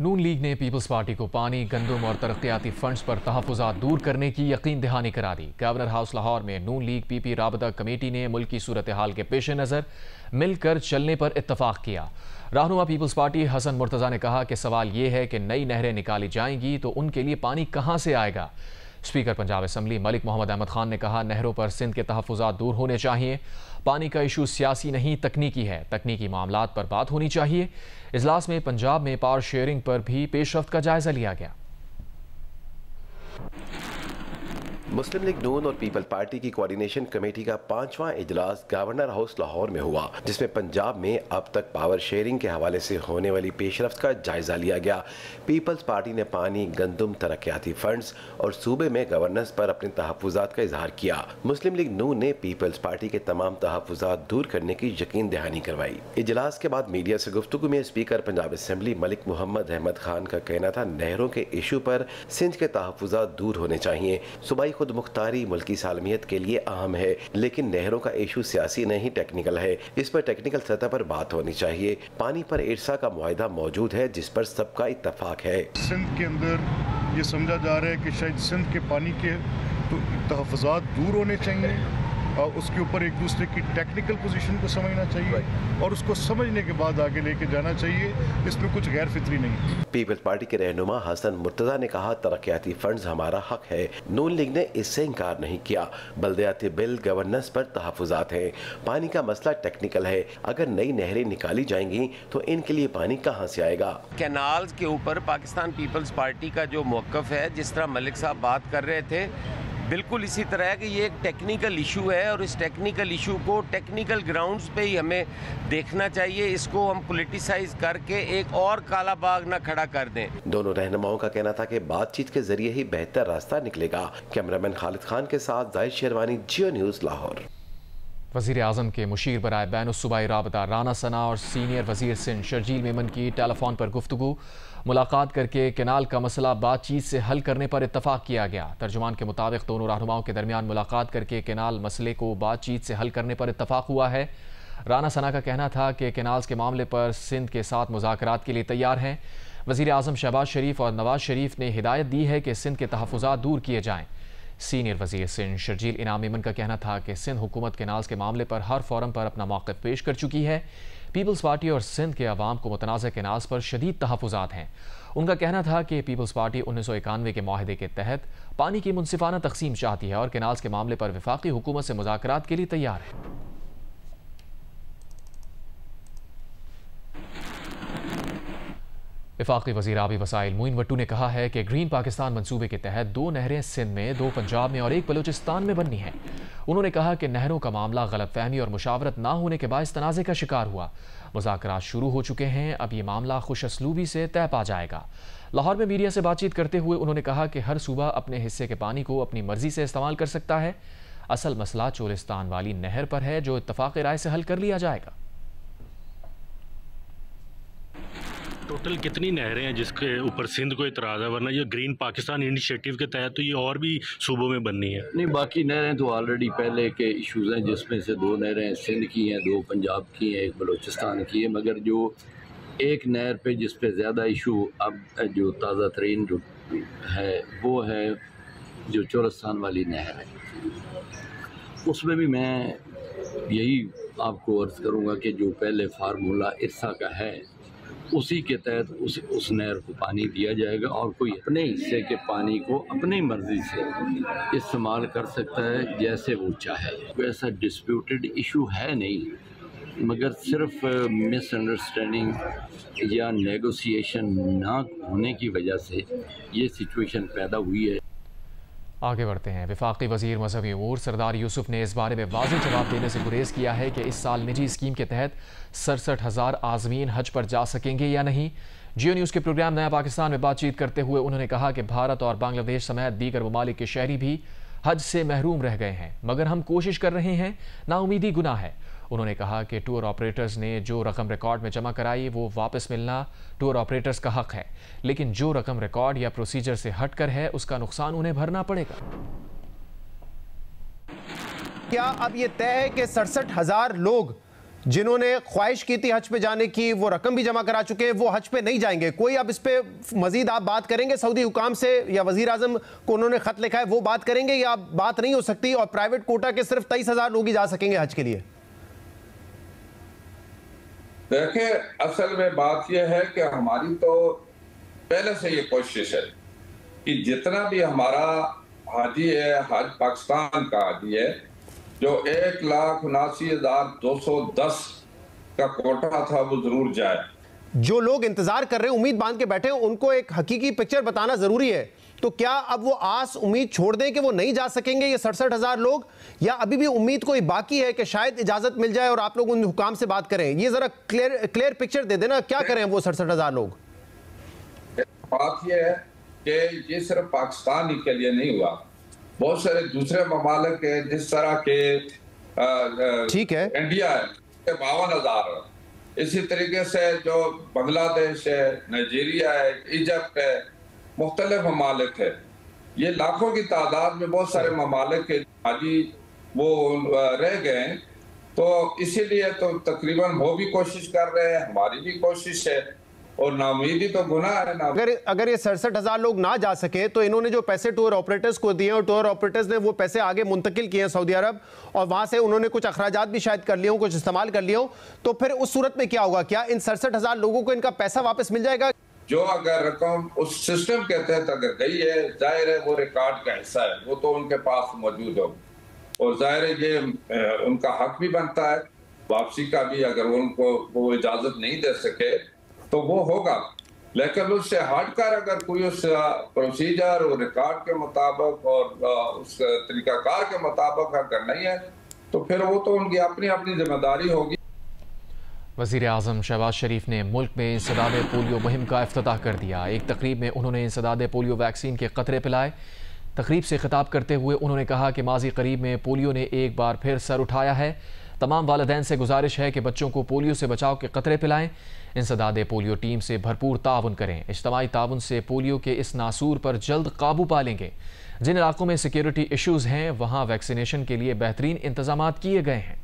नून league ने peoples party को पानी, गंदम और तरक्याती फंड्स पर तहफ़्फ़ुज़ात दूर करने की यकीन दहानी करा दी। गवर्नर हाउस लाहौर में नून लीग पीपी राबता कमेटी ने मुल्क की सूरत हाल के पेश नज़र मिलकर चलने पर इत्तफाक किया। रहनुमा पीपल्स पार्टी हसन मुर्तज़ा ने कहा कि सवाल ये है कि नई नहरें निकाली जाएंगी तो उनके लिए पानी कहाँ से आएगा। स्पीकर पंजाब असम्बली मलिक मोहम्मद अहमद खान ने कहा, नहरों पर सिंध के तहफ़्फ़ुज़ात दूर होने चाहिए। पानी का इशू सियासी नहीं तकनीकी है, तकनीकी मामलात पर बात होनी चाहिए। इजलास में पंजाब में पावर शेयरिंग पर भी पेशरफ्त का जायजा लिया गया। मुस्लिम लीग नून और पीपल पार्टी की कोऑर्डिनेशन कमेटी का 5वां इजलास गवर्नर हाउस लाहौर में हुआ, जिसमें पंजाब में अब तक पावर शेयरिंग के हवाले से होने वाली पेशरफ्त का जायजा लिया गया। पीपल्स पार्टी ने पानी, गंदम, तरक्याती फंड्स और सूबे में गवर्नेंस पर अपने तहफ़्फ़ुज़ात का इजहार किया। मुस्लिम लीग नून ने पीपल्स पार्टी के तमाम तहफ़्फ़ुज़ात दूर करने की यकीन दहानी करवाई। इजलास के बाद मीडिया से गुफ्तगू में स्पीकर पंजाब असम्बली मलिक मोहम्मद अहमद खान का कहना था, नहरों के इशू पर सिंध के तहफ़्फ़ुज़ात दूर होने चाहिए। सूबाई खुद मुख्तारी मुल्की सालमियत के लिए अहम है, लेकिन नहरों का इशू सियासी नहीं टेक्निकल है। इस पर टेक्निकल सतह पर बात होनी चाहिए। पानी पर इरसा का मुआहदा मौजूद है, जिस पर सबका इत्तफाक है। सिंध के अंदर ये समझा जा रहा है कि शायद सिंध के पानी के तहफ़्फ़ुज़ात दूर होने चाहिए और उसके ऊपर एक दूसरे की टेक्निकल पोजीशन को समझना चाहिए और उसको समझने के बाद आगे लेके जाना चाहिए। इसमें कुछ गैर फितरी नहीं। पीपल्स पार्टी के रहनुमा हसन मुर्तज़ा ने कहा, तरक्याती फंड्स हमारा हक है। नून लीग ने इससे इनकार नहीं किया। बल्दियाती बिल, गवर्नेंस पर तहफ़्फ़ुज़ात हैं। पानी का मसला टेक्निकल है। अगर नई नहरें निकाली जाएंगी तो इनके लिए पानी कहाँ से आएगा। कैनाल्स के ऊपर पाकिस्तान पीपल्स पार्टी का जो मौक़िफ़ है, जिस तरह मलिक साहब बात कर रहे थे, बिल्कुल इसी तरह है कि ये एक टेक्निकल इशू है और इस टेक्निकल इशू को टेक्निकल ग्राउंड्स पे ही हमें देखना चाहिए। इसको हम पॉलिटिसाइज करके एक और काला बाग ना खड़ा कर दें। दोनों रहनुमाओं का कहना था कि बातचीत के जरिए ही बेहतर रास्ता निकलेगा। कैमरामैन खालिद खान के साथ जाहिद शेरवानी, जियो न्यूज़ लाहौर। वज़ीर आज़म के मुशीर बराए बैनुस्सूबाई राबता राना सना और सीनियर वज़ीर सिंध शर्जील मेमन की टेलीफोन पर गुफ्तगू। मुलाकात करके केनाल का मसला बातचीत से हल करने पर इत्तफाक किया गया। तर्जुमान के मुताबिक दोनों रहनुमाओं के दरमियान मुलाकात करके केनाल मसले को बातचीत से हल करने पर इत्तफाक हुआ है। राना सना का कहना था कि केनाल्स के मामले पर सिंध के साथ मुज़ाकरात के लिए तैयार हैं। वज़ीर आज़म शहबाज शरीफ और नवाज शरीफ ने हिदायत दी है कि सिंध के तहफ़्फ़ुज़ात दूर किए जाएँ। सीनियर वज़ीर सिंध शर्जील इनाम मेमन का कहना था कि सिंध हुकूमत केनाल्स के मामले पर हर फोरम पर अपना मौक़िफ़ पेश कर चुकी है। पीपल्स पार्टी और सिंध के अवाम को मुतनाज़ केनाल्स पर शदीद तहफ़्फ़ुज़ात हैं। उनका कहना था कि पीपल्स पार्टी 1991 के माहदे के तहत पानी की मुनसिफाना तकसीम चाहती है और केनाल्स के मामले पर वफाकी हुकूमत से मुज़ाकरात के लिए तैयार है। वफाकी वज़ीर आबी वसाइल मोइन वट्टू ने कहा है कि ग्रीन पाकिस्तान मंसूबे के तहत 2 नहरें सिंध में, 2 पंजाब में और 1 बलूचिस्तान में बननी हैं। उन्होंने कहा कि नहरों का मामला गलतफहमी और मुशावरत ना होने के बायस तनाज़े का शिकार हुआ। मुज़ाकरात शुरू हो चुके हैं, अब ये मामला खुशअस्लूबी से तय पा जाएगा। लाहौर में मीडिया से बातचीत करते हुए उन्होंने कहा कि हर सूबा अपने हिस्से के पानी को अपनी मर्जी से इस्तेमाल कर सकता है। असल मसला चोलिस्तान वाली नहर पर है, जो इत्तफाक़ राय से हल कर लिया जाएगा। टोटल कितनी नहरें हैं जिसके ऊपर सिंध को इतराज़ है, वरना ये ग्रीन पाकिस्तान इनिशिएटिव के तहत तो ये और भी सूबों में बननी है? नहीं, बाकी नहरें तो ऑलरेडी पहले के इश्यूज़ हैं, जिसमें से 2 नहरें सिंध की हैं, 2 पंजाब की हैं, 1 बलूचिस्तान की है। मगर जो एक नहर पे जिस पे ज़्यादा इशू अब जो ताज़ा तरीन जो है वो है जो चोलिस्तान वाली नहर है। उसमें भी मैं यही आपको अर्ज़ करूँगा कि जो पहले फार्मूला इरसा का है उसी के तहत उस नहर को पानी दिया जाएगा और कोई अपने हिस्से के पानी को अपनी मर्ज़ी से इस्तेमाल कर सकता है जैसे वो चाहे। कोई ऐसा डिस्प्यूटेड इशू है नहीं, मगर सिर्फ मिसअंडरस्टैंडिंग या नेगोशिएशन ना होने की वजह से ये सिचुएशन पैदा हुई है। आगे बढ़ते हैं। वफाकी वज़ीर मजहबी अमूर सरदार यूसुफ ने इस बारे में वाज़ेह जवाब देने से गुरेज किया है कि इस साल निजी स्कीम के तहत 67,000 आज़मीन हज पर जा सकेंगे या नहीं। जियो न्यूज़ के प्रोग्राम नया पाकिस्तान में बातचीत करते हुए उन्होंने कहा कि भारत और बांग्लादेश समेत दीगर ममालिक के शहरी भी हज से महरूम रह गए हैं, मगर हम कोशिश कर रहे हैं। नाउमीदी गुनाह है। उन्होंने कहा कि टूर ऑपरेटर्स ने जो रकम रिकॉर्ड में जमा कराई वो वापस मिलना टूर ऑपरेटर्स का हक है, लेकिन जो रकम रिकॉर्ड या प्रोसीजर से हटकर है उसका नुकसान उन्हें भरना पड़ेगा। क्या अब ये तय है कि 67,000 लोग जिन्होंने ख्वाहिश की थी हज पे जाने की, वो रकम भी जमा करा चुके हैं, वो हज पे नहीं जाएंगे। कोई अब इस पे मजीद आप बात करेंगे? सऊदी हुकाम से या वजीर आजम को उन्होंने खत लिखा है, वो बात करेंगे या बात नहीं हो सकती और प्राइवेट कोटा के सिर्फ 23,000 लोग ही जा सकेंगे हज के लिए? देखिए, असल में बात यह है कि हमारी तो पहले से ये कोशिश है कि जितना भी हमारा हाजी है, हज पाकिस्तान का हाजी है, जो 1,79,210 का कोटा था, वो जरूर जाए। जो लोग इंतजार कर रहे हैं, उम्मीद बांध के बैठे हैं, उनको एक हकीकी पिक्चर बताना जरूरी है। तो क्या अब वो आस उम्मीद छोड़ दें कि वो नहीं जा सकेंगे ये 67,000 लोग, या अभी भी उम्मीद कोई बाकी है कि शायद इजाजत मिल जाए और आप लोग उन हुकाम से बात करें? ये जरा क्लियर पिक्चर दे देना, क्या करें वो 67,000 लोग? बात यह है कि ये सिर्फ पाकिस्तान ही के लिए नहीं हुआ, बहुत सारे दूसरे ममालिक है, जिस तरह के ठीक है, इंडिया है 52,000, इसी तरीके से जो बांग्लादेश है, नाइजीरिया है, इजिप्ट है, मुख्तलिफ ममालिक है, ये लाखों की तादाद में बहुत सारे ममालिक के हाजी वो रह गए। तो इसीलिए तो तकरीबन वो भी कोशिश कर रहे हैं, हमारी भी कोशिश है, और नाउमीदी तो गुनाह है ना। अगर ये 67,000 लोग ना जा सके तो इन्होंने जो पैसे टूर ऑपरेटर्स को दिए और टूर ऑपरेटर्स ने वो पैसे आगे मुंतकिल किए सऊदी अरब, और वहां से उन्होंने कुछ अखराजात भी शायद कर लिए हो, कुछ इस्तेमाल कर लिए हो, तो फिर उस सूरत में क्या होगा? क्या इन 67,000 लोगों को इनका पैसा वापस मिल जाएगा? जो अगर रकम उस सिस्टम के तहत अगर गई है, जाहिर है वो रिकॉर्ड का हिस्सा है, वो तो उनके पास मौजूद हो, और जाहिर है ये उनका हक भी बनता है वापसी का भी। अगर उनको वो इजाजत नहीं दे सके तो वो होगा, लेकिन उससे हटकर अगर कोई उस प्रोसीजर और रिकॉर्ड के मुताबिक और उस तरीकाकार के मुताबिक अगर नहीं है तो फिर वो तो उनकी अपनी अपनी जिम्मेदारी होगी। वज़ीर आज़म शहबाज शरीफ ने मुल्क में इंसदाद पोलियो मुहिम का इफ्तिताह कर दिया। एक तकरीब में उन्होंने इंसदाद पोलियो वैक्सीन के क़तरे पिलाए। तकरीब से खिताब करते हुए उन्होंने कहा कि माजी करीब में पोलियो ने एक बार फिर सर उठाया है। तमाम वालिदैन से गुजारिश है कि बच्चों को पोलियो से बचाव के क़तरे पिलाएं। इंसदाद पोलियो टीम से भरपूर ताउन करें। इज्तमाई ताउन से पोलियो के इस नासूर पर जल्द काबू पा लेंगे। जिन इलाकों में सिक्योरिटी इशूज़ हैं वहाँ वैक्सीनेशन के लिए बेहतरीन इंतजाम किए गए हैं।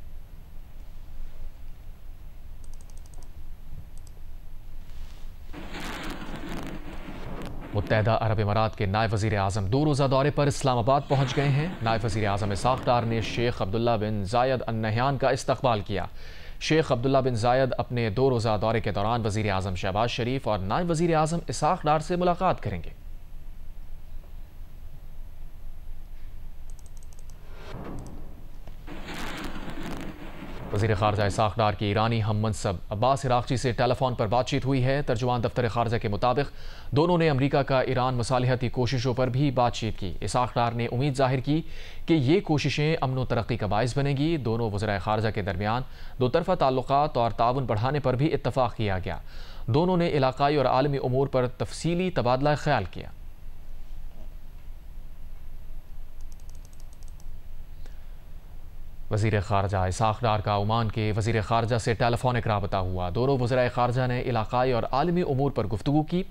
मुत्तहदा अरब इमारात के नायब वज़ीर आज़म 2 रोज़ा दौरे पर इस्लामाबाद पहुँच गए हैं। नायब वज़ीर आज़म इसाक़ डार ने शेख अब्दुल्ला बिन ज़ायद अल नहयान का इस्तक़बाल किया। शेख अब्दुल्ला बिन ज़ायद अपने 2 रोज़ा दौरे के दौरान वज़ीर आज़म शहबाज शरीफ और नायब वज़ीर आज़म इसाक़ डार से मुलाकात करेंगे। वज़ीर ख़ारजा इसाक़ डार की ईरानी हम मनसब अब्बास इराक़ची से टेलीफोन पर बातचीत हुई है। तर्जुमान दफ्तर ख़ारजा के मुताबिक दोनों ने अमरीका का ईरान मसालिहती कोशिशों पर भी बातचीत की। इसाक़ डार ने उम्मीद जाहिर की कि ये कोशिशें अमन व तरक्की का बाइस बनेंगी। दोनों वज़राए ख़ारजा के दरमियान दो तरफ़ा ताल्लुक़ात और ताउन बढ़ाने पर भी इत्तफ़ाक़ किया गया। दोनों ने इलाक़ाई और आलमी उमूर पर तफसीली तबादला ख्याल किया। वज़ीर ख़ारजा इसाक़ डार का ओमान के वज़ीर ख़ारजा से टेलीफोनिक राबता हुआ। दोनों वज़राए ख़ारजा ने इलाक़ाई और आलमी उमूर पर गुफ्तगू की।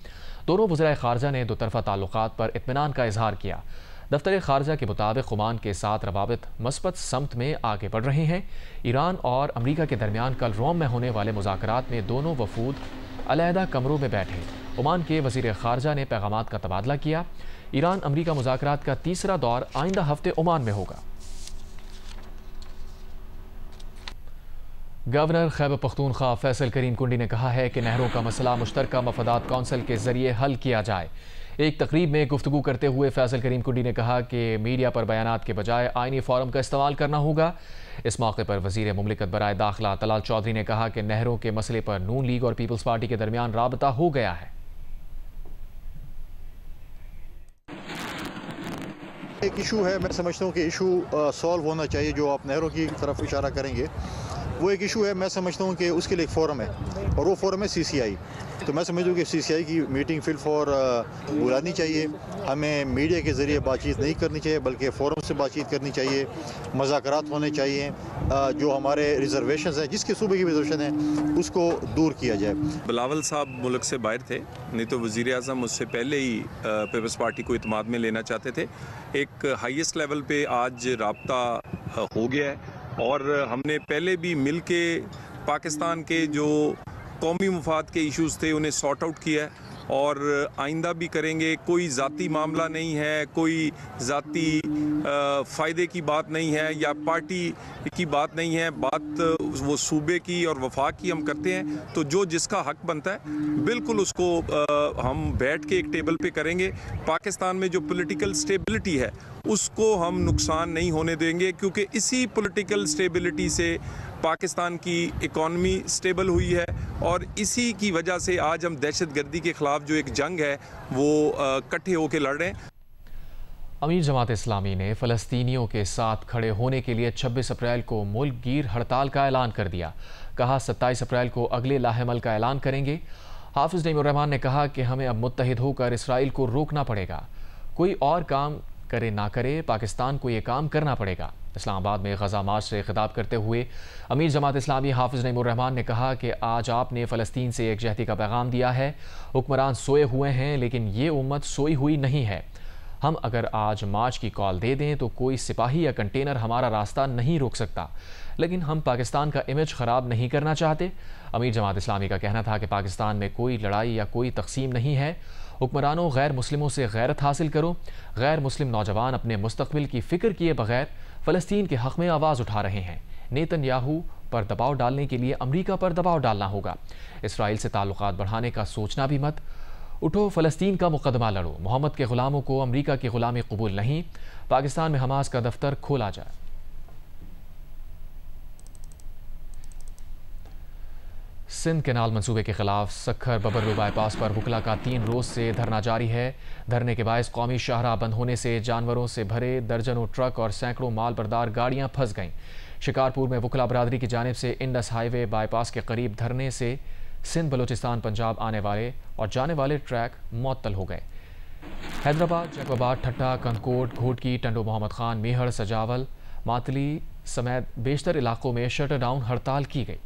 दोनों वज़राए ख़ारजा ने दो तरफ़ा ताल्लुक़ात पर इत्मीनान का इजहार किया। दफ्तर ख़ारजा के मुताबिक ओमान के साथ रवाबित मस्बत समत में आगे बढ़ रहे हैं। ईरान और अमरीका के दरमियान कल रोम में होने वाले मुज़ाकरात में दोनों वफूद अलहदा कमरों में बैठे। ओमान के वज़ीर ख़ारजा ने पैगामात का तबादला किया। ईरान अमरीका मुज़ाकरात का तीसरा दौर आइंदा हफ्ते ओमान में होगा। गवर्नर खैबर पख्तूनख्वा फैसल करीम कुंडी ने कहा है कि नहरों का मसला मुश्तरका मफादात कौंसिल के जरिए हल किया जाए। एक तकरीब में गुफ्तगू करते हुए फैसल करीम कुंडी ने कहा कि मीडिया पर बयानात के बजाय आइनी फोरम का इस्तेमाल करना होगा। इस मौके पर वज़ीर मुमलिकत बराए दाखिला तलाल चौधरी ने कहा कि नहरों के मसले पर नून लीग और पीपल्स पार्टी के दरमियान राबता हो गया है। एक इशू है, मैं समझता हूँ कि इशू सॉल्व होना चाहिए। जो आप नहरों की तरफ इशारा करेंगे वो एक इशू है, मैं समझता हूँ कि उसके लिए एक फ़ोरम है और वो फ़ोरम है CCI। तो मैं समझता हूँ कि CCI की मीटिंग फिल फॉर बुलानी चाहिए। हमें मीडिया के ज़रिए बातचीत नहीं करनी चाहिए बल्कि फ़ोरम से बातचीत करनी चाहिए। मुज़ाकरात होने चाहिए। जो हमारे रिजर्वेशंस हैं, जिसके सूबे की रिजर्वेशन है, उसको दूर किया जाए। बिलावल साहब मुल्क से बाहर थे, नहीं तो वज़ीर आज़म उससे पहले ही पीपल्स पार्टी को इत्मीनान में लेना चाहते थे। एक हाईएस्ट लेवल पे आज राब्ता हो गया है और हमने पहले भी मिल के पाकिस्तान के जो कौमी मुफाद के इश्यूज़ थे उन्हें सॉर्ट आउट किया है और आइंदा भी करेंगे। कोई ज़ाती मामला नहीं है, कोई ज़ाती फ़ायदे की बात नहीं है या पार्टी की बात नहीं है, बात वो सूबे की और वफाक की हम करते हैं। तो जो जिसका हक बनता है बिल्कुल उसको हम बैठ के एक टेबल पे करेंगे। पाकिस्तान में जो पॉलिटिकल स्टेबिलिटी है उसको हम नुकसान नहीं होने देंगे, क्योंकि इसी पॉलिटिकल स्टेबिलिटी से पाकिस्तान की इकॉनमी स्टेबल हुई है और इसी की वजह से आज हम दहशतगर्दी के खिलाफ जो एक जंग है वो इकट्ठे होकर लड़ रहे हैं। अमीर जमात इस्लामी ने फ़लस्तीनियों के साथ खड़े होने के लिए 26 अप्रैल को मुल्क गिर हड़ताल का ऐलान कर दिया। कहा 27 अप्रैल को अगले लाहेमल का ऐलान करेंगे। हाफिज़ नईमुर रहमान ने कहा कि हमें अब मुत्तहिद होकर इसराइल को रोकना पड़ेगा। कोई और काम करे ना करे, पाकिस्तान को ये काम करना पड़ेगा। इस्लामाबाद में गज़ा मार्च से खिताब करते हुए अमीर जमात इस्लामी हाफिज़ नईमुर रहमान ने कहा कि आज आपने फ़लस्तीन से एकजहती का पैगाम दिया है। हुक्मरान सोए हुए हैं लेकिन ये उम्मत सोई हुई नहीं है। हम अगर आज मार्च की कॉल दे दें तो कोई सिपाही या कंटेनर हमारा रास्ता नहीं रोक सकता, लेकिन हम पाकिस्तान का इमेज ख़राब नहीं करना चाहते। अमीर जमात इस्लामी का कहना था कि पाकिस्तान में कोई लड़ाई या कोई तकसीम नहीं है। हुक्मरानों, गैर मुस्लिमों से गैरत हासिल करो। गैर मुस्लिम नौजवान अपने मुस्तकबिल की फ़िक्र किए बगैर फ़लस्तीन के हक़ में आवाज़ उठा रहे हैं। नेतन्याहू पर दबाव डालने के लिए अमरीका पर दबाव डालना होगा। इसराइल से ताल्लुकात बढ़ाने का सोचना भी मत। उठो, फ़लस्तीन का मुकदमा लड़ो। मोहम्मद के ग़ुलामों को अमरीका की ग़ुलामी कबूल नहीं। पाकिस्तान में हमास का दफ्तर खोला जाए। सिंध केनाल मंसूबे के खिलाफ सखर बबरलू बाईपास पर वकला का 3 रोज से धरना जारी है। धरने के बायस कौमी शाहराह बंद होने से जानवरों से भरे दर्जनों ट्रक और सैकड़ों माल बरदार गाड़ियां फंस गईं। शिकारपुर में वकला बरादरी की जानिब से इंडस हाईवे बाईपास के करीब धरने से सिंध बलूचिस्तान पंजाब आने वाले और जाने वाले ट्रैक मुअत्तल हो गए। हैदराबाद, जैकोबाद, ठट्टा, कंदकोट, घोटकी, टंडो मोहम्मद खान, मेहड़, सजावल, मातली समेत बेशतर इलाकों में शटर डाउन हड़ताल की गई।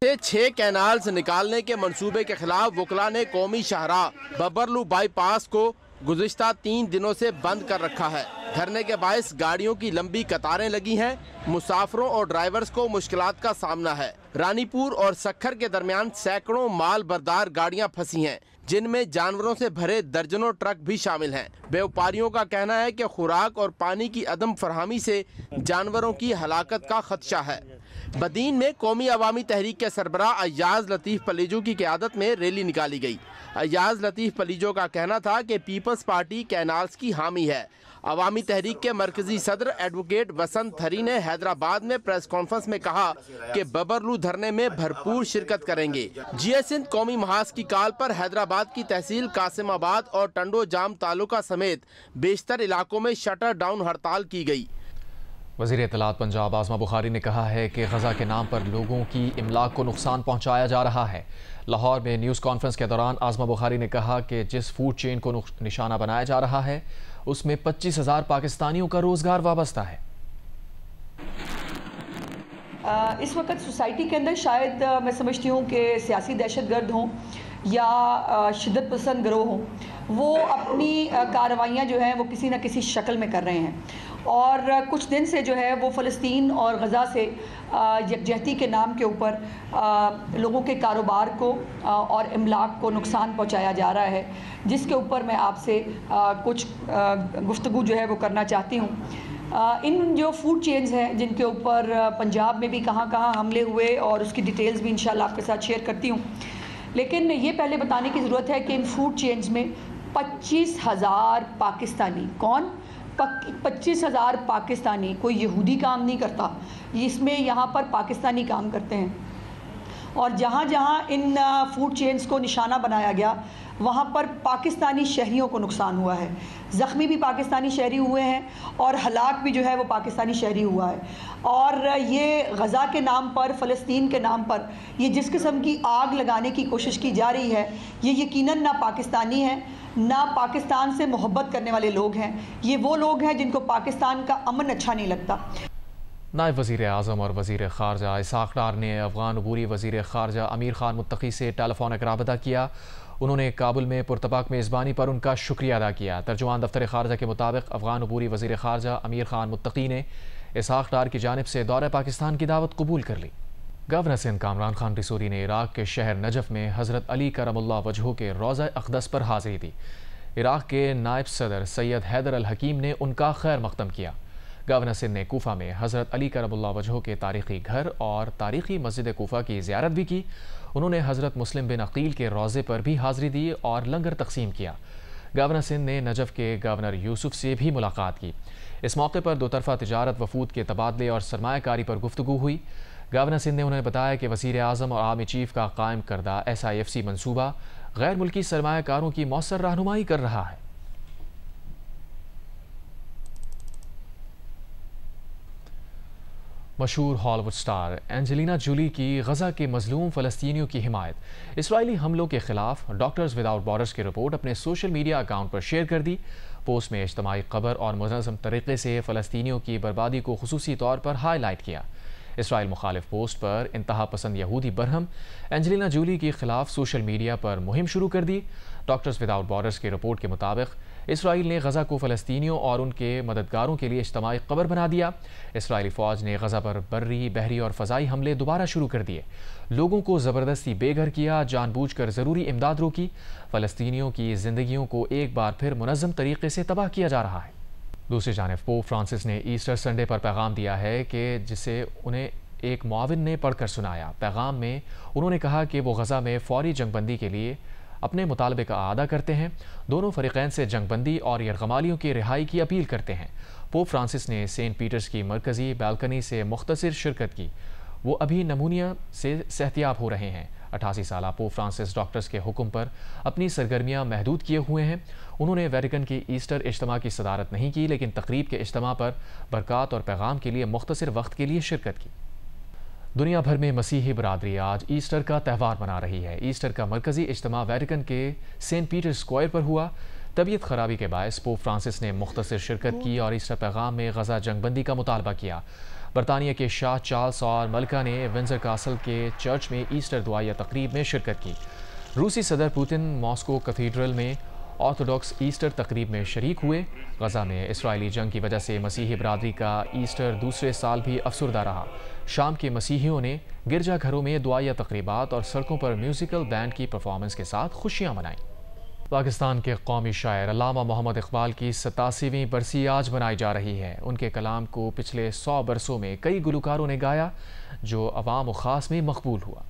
6 कैनाल से निकालने के मंसूबे के खिलाफ वकला ने कौमी शाहराह बबरलू बाईपास को गुज़िश्ता 3 दिनों से बंद कर रखा है। धरने के बायस गाड़ियों की लंबी कतारें लगी हैं। मुसाफिरों और ड्राइवर्स को मुश्किलात का सामना है। रानीपुर और सखर के दरमियान सैकड़ों माल बरदार गाड़ियां फंसी हैं, जिनमें जानवरों से भरे दर्जनों ट्रक भी शामिल हैं। व्यापारियों का कहना है कि खुराक और पानी की अदम फरहमी से जानवरों की हलाकत का खदशा है। बदीन में कौमी अवामी तहरीक के सरबराह अय्याज लतीफ़ पलीजो की क़यादत में रैली निकाली गई। अय्याज लतीफ़ पलीजो का कहना था कि पीपल्स पार्टी कैनाल्स की हामी है। अवामी तहरीक के मरकजी सदर एडवोकेट वसंत थरी ने हैदराबाद में प्रेस कॉन्फ्रेंस में कहा कि बबरलू धरने में भरपूर शिरकत करेंगे। जीए सिंध कौमी महाज की काल पर हैदराबाद की तहसील कासिमाबाद और टंडो जाम तालुका समेत बेशतर इलाकों में शटर डाउन हड़ताल की गई। वज़ीर इत्तलात पंजाब आज़मा बुखारी ने कहा है कि गज़ा के नाम पर लोगों की इमलाक को नुकसान पहुँचाया जा रहा है। लाहौर में न्यूज़ कॉन्फ्रेंस के दौरान आज़मा बुखारी ने कहा कि जिस फूड चेन को निशाना बनाया जा रहा है उसमें 25,000 पाकिस्तानियों का रोज़गार वाबस्ता है। इस वक्त सोसाइटी के अंदर शायद मैं समझती हूँ कि सियासी दहशतगर्द हों या शिद्दत पसंद गिरोह हों, वो अपनी कार्रवाइयाँ जो हैं वो किसी न किसी शक्ल में कर रहे हैं। और कुछ दिन से जो है वो फ़लस्तीन और गज़ा से यकजहती के नाम के ऊपर लोगों के कारोबार को और इमलाक को नुकसान पहुंचाया जा रहा है, जिसके ऊपर मैं आपसे कुछ गुफ्तगू जो है वो करना चाहती हूँ। इन जो फूड चेन्स हैं जिनके ऊपर पंजाब में भी कहाँ कहाँ हमले हुए और उसकी डिटेल्स भी इंशाल्लाह आपके साथ शेयर करती हूँ, लेकिन ये पहले बताने की ज़रूरत है कि इन फूड चेन्स में 25,000 पाकिस्तानी, कौन 25,000 पाकिस्तानी, कोई यहूदी काम नहीं करता, इसमें यहाँ पर पाकिस्तानी काम करते हैं। और जहाँ जहाँ इन फूड चेन्स को निशाना बनाया गया वहाँ पर पाकिस्तानी शहरियों को नुकसान हुआ है। ज़ख्मी भी पाकिस्तानी शहरी हुए हैं और हलाक भी जो है वो पाकिस्तानी शहरी हुआ है। और ये गज़ा के नाम पर, फ़लस्तीन के नाम पर ये जिस किस्म की आग लगाने की कोशिश की जा रही है, ये यकीनन ना पाकिस्तानी है ना पाकिस्तान से मोहब्बत करने वाले लोग हैं। ये वो लोग हैं जिनको पाकिस्तान का अमन अच्छा नहीं लगता। नायब वज़ीर आज़म और वज़ीर ख़ारजा इसाक़ डार ने अफ़गान अबूरी वज़ीर ख़ारजा अमीर ख़ान मुत्तक़ी से टेलीफोनिक राबता किया। उन्होंने काबुल में पुरतपाक मेज़बानी पर उनका शुक्रिया अदा किया। तर्जुमान दफ्तर ख़ारजा के मुताबिक अफ़गान अबूरी वज़ीर ख़ारजा अमीर ख़ान मुत्तक़ी ने इसाक़ डार की जानिब से दौरे पाकिस्तान की दावत कबूल कर ली। गवर्नर सिंध कामरान खान रिसोरी ने इराक के शहर नजफ में हज़रत अली करमुल्लाह वजहो के रोज़ा अक़दस पर हाज़िरी दी। इराक के नायब सदर सैयद हैदर अल हकीम ने उनका खैर मक़दम किया। गवर्नर सिंध ने कूफा में हज़रत अली करमुल्लाह वजहो के तारीख़ी घर और तारीख़ी मस्जिद कूफा की ज़ियारत भी की। उन्होंने हज़रत मुस्लिम बिन अकील के रोज़े पर भी हाज़िरी दी और लंगर तकसीम किया। गवर्नर सिंध ने नजफ के गवर्नर यूसुफ से भी मुलाकात की। इस मौके पर दोतरफा तिजारत, वफूद के तबादले और सरमायाकारी पर गुफ्तगू हुई। गवर्नर सिंध ने उन्हें बताया कि वज़ीर आज़म और आर्मी चीफ का कायम करदा SIFC मनसूबा गैर मुल्की सरमायाकारों की मौसर रहनुमाई कर रहा है। मशहूर हॉलीवुड स्टार एंजेलिना जूली की गजा के मजलूम फ़लस्तीनियों की हिमायत। इसराइली हमलों के खिलाफ डॉक्टर्स विदाउट बॉर्डर्स की रिपोर्ट अपने सोशल मीडिया अकाउंट पर शेयर कर दी। पोस्ट में इज्तमाई क़ब्र और मुनज़्ज़म तरीक़े से फ़लस्तीनियों की बर्बादी को खुसूसी तौर पर हाईलाइट किया। इसराइल मुखालिफ पोस्ट पर इंतहा पसंद यहूदी बरहम एंजेलिना जूली के खिलाफ सोशल मीडिया पर मुहिम शुरू कर दी। डॉक्टर्स विदाउट बॉर्डर्स की रिपोर्ट के मुताबिक इसराइल ने गजा को फ़लस्तीनियों और उनके मददगारों के लिए इज्तमाई क़ब्र बना दिया। इसराइली फ़ौज ने गजा पर बर्री, बहरी और फ़ज़ाई हमले दोबारा शुरू कर दिए। लोगों को ज़बरदस्ती बेघर किया, जानबूझकर ज़रूरी इमदाद रोकी। फ़लस्तीनियों की ज़िंदगियों को एक बार फिर मुनज़्ज़म तरीके से तबाह किया जा रहा है। दूसरी जानिब पोप फ्रांसिस ने ईस्टर संडे पर पैगाम दिया है कि जिसे उन्हें एक मुआविन ने पढ़कर सुनाया। पैगाम में उन्होंने कहा कि वो गजा में फौरी जंगबंदी के लिए अपने मुतालबे का आदा करते हैं। दोनों फरीक़ैन से जंगबंदी और यरगमालियों की रिहाई की अपील करते हैं। पोप फ्रांसिस ने सेंट पीटर्स की मरकज़ी बालकनी से मुख्तसर शिरकत की। वो अभी नमूनिया से सेहतियाब हो रहे हैं। 88 साला पोप फ्रांसिस डॉक्टर्स के हुक्म पर अपनी सरगर्मियाँ महदूद किए हुए हैं। उन्होंने वेटिकन की ईस्टर इज्तिमा की सदारत नहीं की, लेकिन तकरीब के इज्तिमा पर बरक़ात और पैगाम के लिए मुख्तसर वक्त के लिए शिरकत की। दुनिया भर में मसीही बरादरी आज ईस्टर का त्यौहार मना रही है। ईस्टर का मरकज़ी इज्तिमा वेटिकन के सेंट पीटर स्क्वायर पर हुआ। तबीयत खराबी के बायस पोप फ्रांसिस ने मुख्तसर शिरकत की और ईस्टर पैगाम में गजा जंगबंदी का मुतालबा किया। बरतानिया के शाह चार्ल्स और मलिका ने विंडसर कासल के चर्च में ईस्टर दुआया तकरीब में शिरकत की। रूसी सदर पुतिन मॉस्को कैथेड्रल में ऑर्थोडॉक्स ईस्टर तकरीब में शरीक हुए। गजा में इसराइली जंग की वजह से मसीही बरादरी का ईस्टर दूसरे साल भी अफसरदा रहा। शाम के मसीहियों ने गिरजाघरों में दुआया तकरीबात और सड़कों पर म्यूज़िकल बैंड की परफॉर्मेंस के साथ खुशियाँ मनाईं। पाकिस्तान के कौमी शायर अल्लामा मोहम्मद इकबाल की 87वीं बरसी आज मनाई जा रही है। उनके कलाम को पिछले 100 बरसों में कई गुलकारों ने गाया, जो अवाम व ख़ास में मकबूल हुआ।